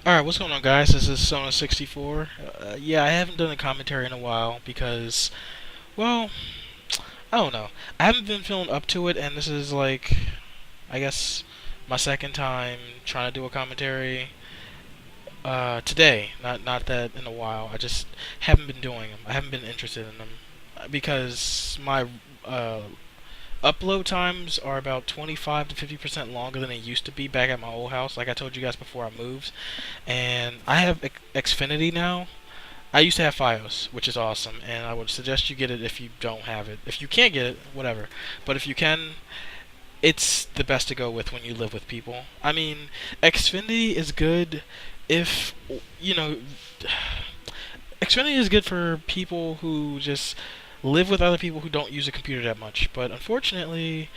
Alright, what's going on, guys? This is Sona64. Yeah, I haven't done a commentary in a while because, well, I don't know. I haven't been feeling up to it, and this is like, I guess, my second time trying to do a commentary. Today, not that in a while. I just haven't been doing them. I haven't been interested in them because my uh, upload times are about 25 to 50% longer than they used to be back at my old house. Like I told you guys before I moved, and I have Xfinity now. I used to have FiOS, which is awesome, and I would suggest you get it if you don't have it. If you can't get it, whatever. But if you can, it's the best to go with when you live with people. I mean, Xfinity is good if, you know, Xfinity is good for people who just live with other people who don't use a computer that much. But unfortunately,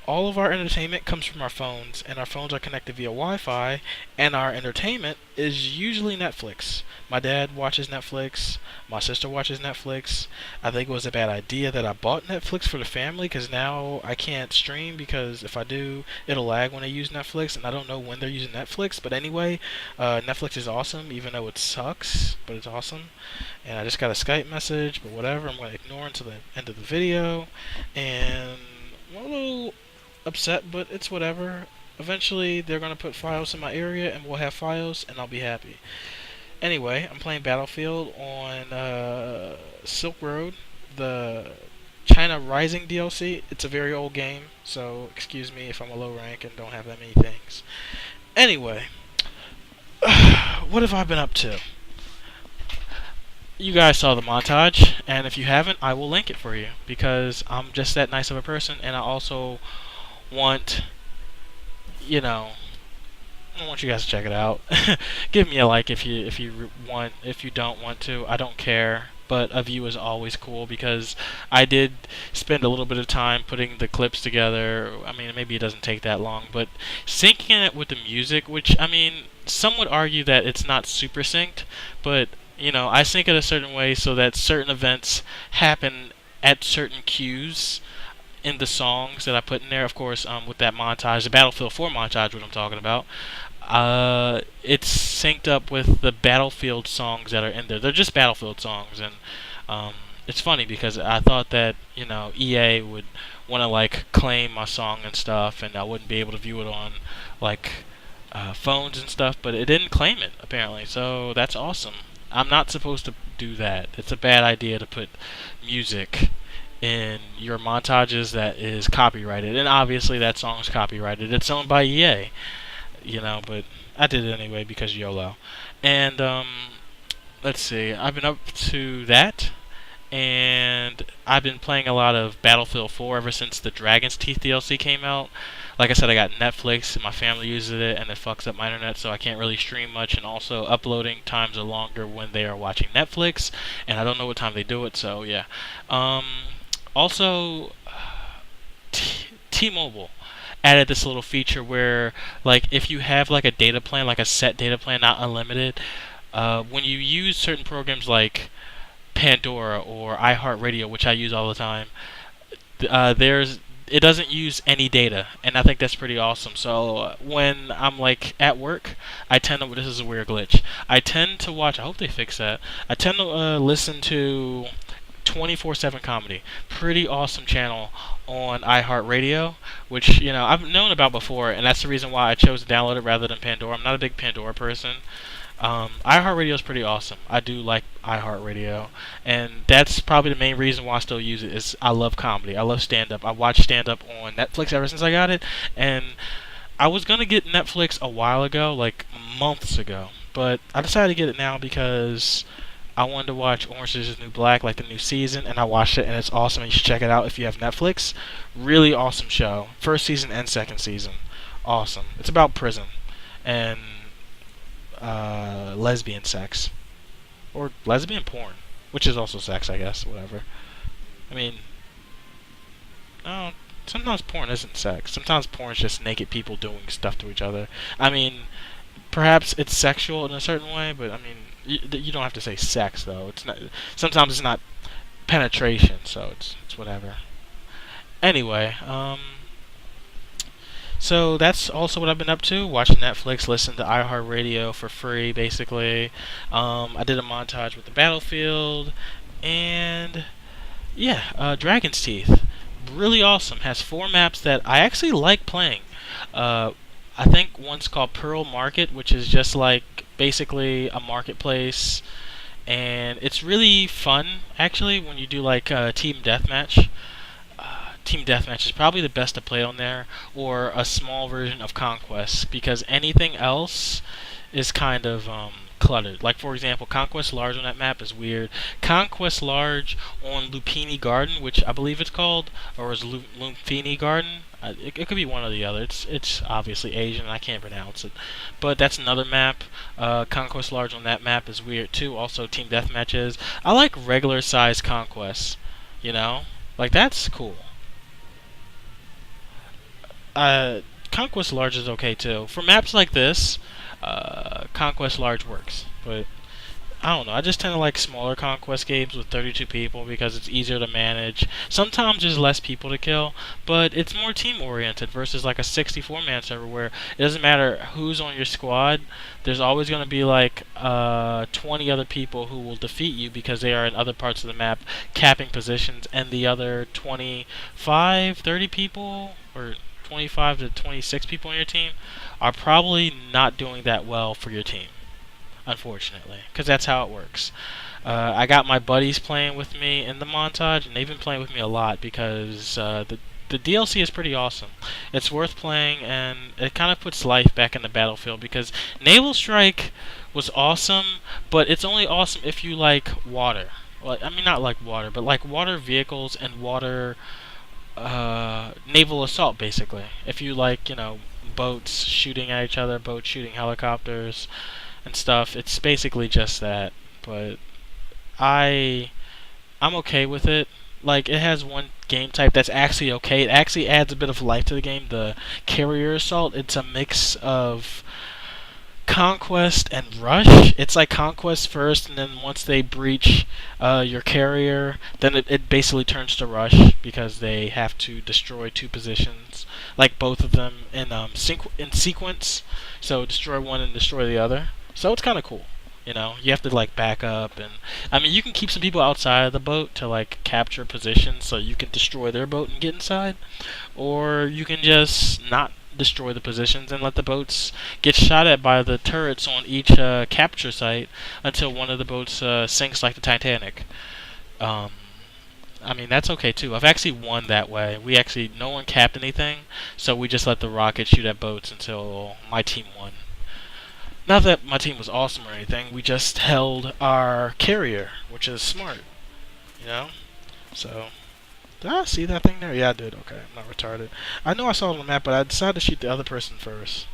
all of our entertainment comes from our phones, and our phones are connected via Wi-Fi, and our entertainment is usually Netflix. My dad watches Netflix. My sister watches Netflix. I think it was a bad idea that I bought Netflix for the family because now I can't stream because if I do, it'll lag when I use Netflix, and I don't know when they're using Netflix. But anyway, Netflix is awesome, even though it sucks, but it's awesome. And I just got a Skype message, but whatever. I'm going to ignore until the end of the video. And well, upset, but it's whatever. Eventually, they're gonna put Files in my area, and we'll have Files, and I'll be happy. Anyway, I'm playing Battlefield on Silk Road, the China Rising DLC. It's a very old game, so excuse me if I'm a low rank and don't have that many things. Anyway, what have I been up to? You guys saw the montage, and if you haven't, I will link it for you because I'm just that nice of a person, and I also want, you know, I want you guys to check it out. Give me a like if you want. If you don't want to, I don't care. But a view is always cool because I did spend a little bit of time putting the clips together. I mean, maybe it doesn't take that long, but syncing it with the music, which I mean, some would argue that it's not super synced, but I sync it a certain way so that certain events happen at certain cues in the songs that I put in there. Of course, with that montage, the Battlefield 4 montage, what I'm talking about, it's synced up with the Battlefield songs that are in there. They're just Battlefield songs, and it's funny because I thought that EA would want to like claim my song and stuff, and I wouldn't be able to view it on like phones and stuff, but it didn't claim it apparently. So that's awesome. I'm not supposed to do that. It's a bad idea to put music in your montages that is copyrighted, and obviously that song's copyrighted. It's owned by EA, but I did it anyway because YOLO. And let's see, I've been up to that, and I've been playing a lot of Battlefield 4 ever since the Dragon's Teeth DLC came out. Like I said, I got Netflix, and my family uses it, and it fucks up my internet, so I can't really stream much, and also uploading times are longer when they are watching Netflix, and I don't know what time they do it, so yeah. Also, T-Mobile added this little feature where, like, if you have like a data plan, like a set data plan, not unlimited, when you use certain programs like Pandora or iHeartRadio, which I use all the time, there's it doesn't use any data, and I think that's pretty awesome. So when I'm like at work, I tend to this is a weird glitch. I tend to watch. I hope they fix that. I tend to listen to 24/7 Comedy. Pretty awesome channel on iHeartRadio, which I've known about before, and that's the reason why I chose to download it rather than Pandora. I'm not a big Pandora person. iHeartRadio is pretty awesome. I do like iHeartRadio, and that's probably the main reason why I still use it. Is I love comedy. I love stand-up. I watch stand-up on Netflix ever since I got it, and I was gonna get Netflix a while ago, like months ago, but I decided to get it now because I wanted to watch Orange is the New Black, like the new season, and I watched it, and it's awesome. You should check it out if you have Netflix. Really awesome show. First season and second season. Awesome. It's about prison and lesbian sex. Or lesbian porn, which is also sex, I guess, whatever. I mean, no, sometimes porn isn't sex. Sometimes porn is just naked people doing stuff to each other. I mean, perhaps it's sexual in a certain way, but I mean, you don't have to say sex though. It's not. Sometimes it's not penetration, so it's whatever. Anyway, So that's also what I've been up to, watching Netflix, listening to iHeartRadio for free, basically. I did a montage with the Battlefield, and yeah, Dragon's Teeth. Really awesome. Has 4 maps that I actually like playing. Uh, I think one's called Pearl Market, which is just like basically a marketplace, and it's really fun actually when you do like team deathmatch. Team Deathmatch is probably the best to play on there, or a small version of Conquest, because anything else is kind of cluttered. Like, for example, Conquest Large on that map is weird. Conquest Large on Lupini Garden, which I believe it's called, or is Lupini Garden. It could be one or the other. It's obviously Asian, and I can't pronounce it. But that's another map. Conquest Large on that map is weird too. Also, Team Deathmatches. I like regular size Conquest. You know, like that's cool. Conquest Large is okay too. For maps like this, Conquest Large works. But I don't know. I just tend to like smaller Conquest games with 32 people because it's easier to manage. Sometimes there's less people to kill, but it's more team oriented versus like a 64-man server where it doesn't matter who's on your squad. There's always going to be like 20 other people who will defeat you because they are in other parts of the map capping positions, and the other 25, 30 people or 25 to 26 people on your team are probably not doing that well for your team, unfortunately, because that's how it works. I got my buddies playing with me in the montage, and they've been playing with me a lot because the DLC is pretty awesome. It's worth playing, and it kind of puts life back in the Battlefield because Naval Strike was awesome, but it's only awesome if you like water. Well, I mean, not like water, but like water vehicles and water naval assault, basically. If you like, boats shooting at each other, boats shooting helicopters and stuff, it's basically just that. But I'm okay with it. Like, it has one game type that's actually okay. It actually adds a bit of life to the game. The carrier assault, it's a mix of Conquest and Rush. It's like Conquest first, and then once they breach your carrier, then it basically turns to Rush because they have to destroy 2 positions, like both of them in sequence. So destroy one and destroy the other. So it's kind of cool. You have to like back up, and I mean you can keep some people outside of the boat to like capture positions so you can destroy their boat and get inside, or you can just not destroy the positions and let the boats get shot at by the turrets on each capture site until one of the boats sinks like the Titanic. Um, I mean, that's okay too. I've actually won that way. No one capped anything, so we just let the rockets shoot at boats until my team won. Not that my team was awesome or anything, we just held our carrier, which is smart, you know? So, did I see that thing there? Yeah, I did. Okay, I'm not retarded. I know I saw it on the map, but I decided to shoot the other person first.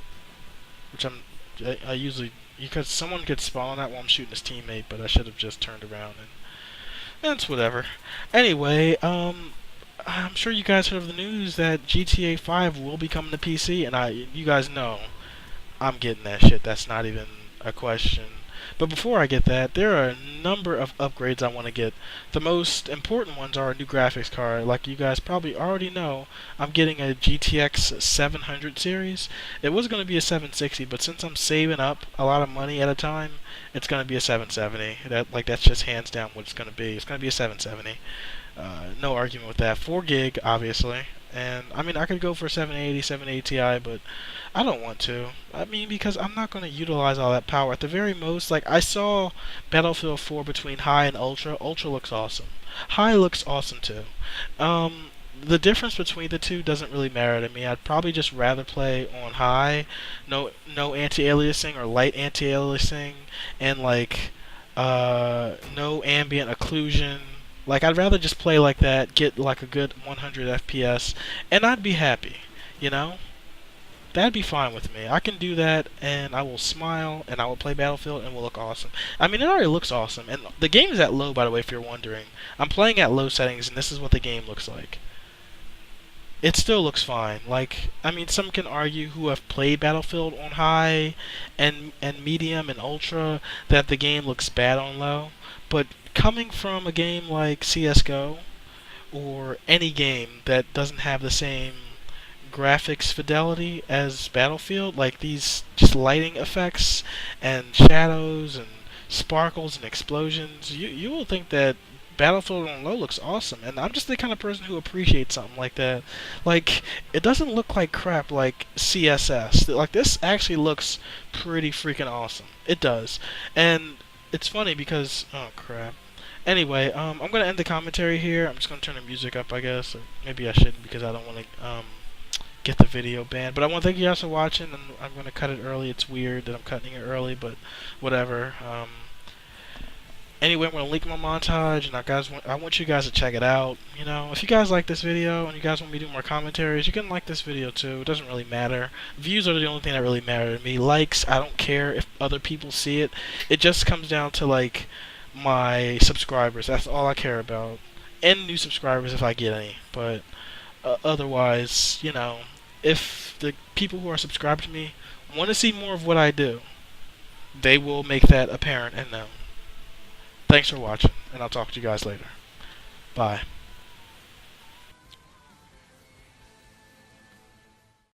Which I usually, because someone could spawn on that while I'm shooting his teammate, but I should have just turned around, and it's whatever. Anyway, I'm sure you guys heard of the news that GTA 5 will be coming to PC, and you guys know I'm getting that shit. That's not even a question. But before I get that, there are a number of upgrades I want to get. The most important ones are a new graphics card. Like you guys probably already know, I'm getting a GTX 700 series. It was going to be a 760, but since I'm saving up a lot of money at a time, it's going to be a 770. That's just hands down what it's going to be. It's going to be a 770. No argument with that. 4 gig, obviously. And, I mean, I could go for 780, 780 Ti, but I don't want to. I mean, because I'm not going to utilize all that power. At the very most, like, I saw Battlefield 4 between High and Ultra. Ultra looks awesome. High looks awesome, too. The difference between the two doesn't really matter to me. I'd probably just rather play on High. No anti-aliasing or light anti-aliasing. And, like, no ambient occlusion. Like, I'd rather just play like that, get like a good 100 FPS, and I'd be happy, you know? That'd be fine with me. I can do that, and I will smile, and I will play Battlefield, and will look awesome. I mean, it already looks awesome, and the game is at low, by the way, if you're wondering. I'm playing at low settings, and this is what the game looks like. It still looks fine. Like, I mean, some can argue who have played Battlefield on high and medium and ultra that the game looks bad on low. But coming from a game like CS:GO or any game that doesn't have the same graphics fidelity as Battlefield, like these just lighting effects and shadows and sparkles and explosions. You will think that Battlefield on low looks awesome, and I'm just the kind of person who appreciates something like that. Like, it doesn't look like crap like CSS. Like, this actually looks pretty freaking awesome. It does. And it's funny because, oh crap. Anyway, I'm gonna end the commentary here. I'm just gonna turn the music up, I guess. Or maybe I shouldn't because I don't want to get the video banned. But I want to thank you guys for watching, and I'm gonna cut it early. It's weird that I'm cutting it early, but whatever. Anyway, I'm gonna link my montage, and I want you guys to check it out. You know, if you guys like this video and you guys want me to do more commentaries, you can like this video too. It doesn't really matter. Views are the only thing that really matter to me. Likes, I don't care if other people see it. It just comes down to like my subscribers. That's all I care about, and new subscribers if I get any. But otherwise, you know, if the people who are subscribed to me want to see more of what I do, they will make that apparent and known. Thanks for watching, and I'll talk to you guys later. Bye.